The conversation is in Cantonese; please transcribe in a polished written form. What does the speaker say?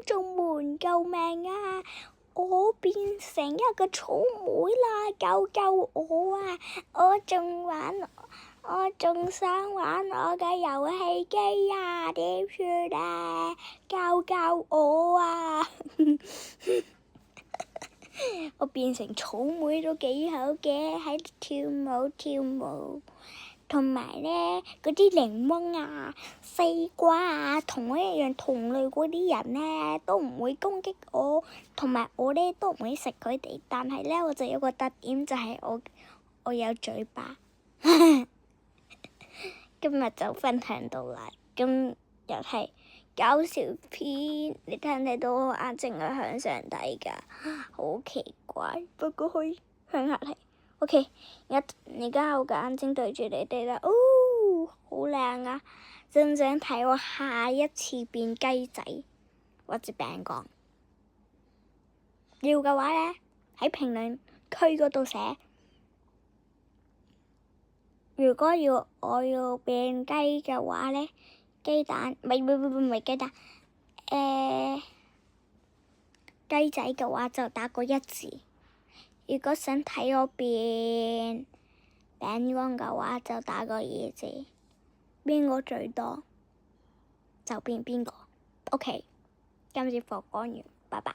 眾們救命啊！我變成一個草莓啦！救救我啊！我仲想玩我嘅遊戲機啊！點算啊？救救我啊！我變成草莓都幾好嘅，喺度跳舞，同埋呢嗰啲檸檬啊、西瓜啊，同我一樣同類嗰啲人呢，都唔會攻擊我，同埋我呢都唔會食佢哋。但係呢，我就有個特點，就係我有嘴巴。今日就分享到啦，今日係搞笑片，你睇唔睇到我眼睛係向上睇㗎？好奇怪，不過可以向下睇。OK，而家我個眼睛對住你哋啦，哦，好靚啊！想唔想睇我下一次變雞仔或者餅乾？要嘅話呢，喺評論區嗰度寫。如果我要變雞嘅話呢，雞蛋唔係雞蛋，雞仔嘅話就打個1字。如果想睇我變餅乾嘅話，就打個2字。邊個最多就變邊個。OK，今次課講完，拜拜。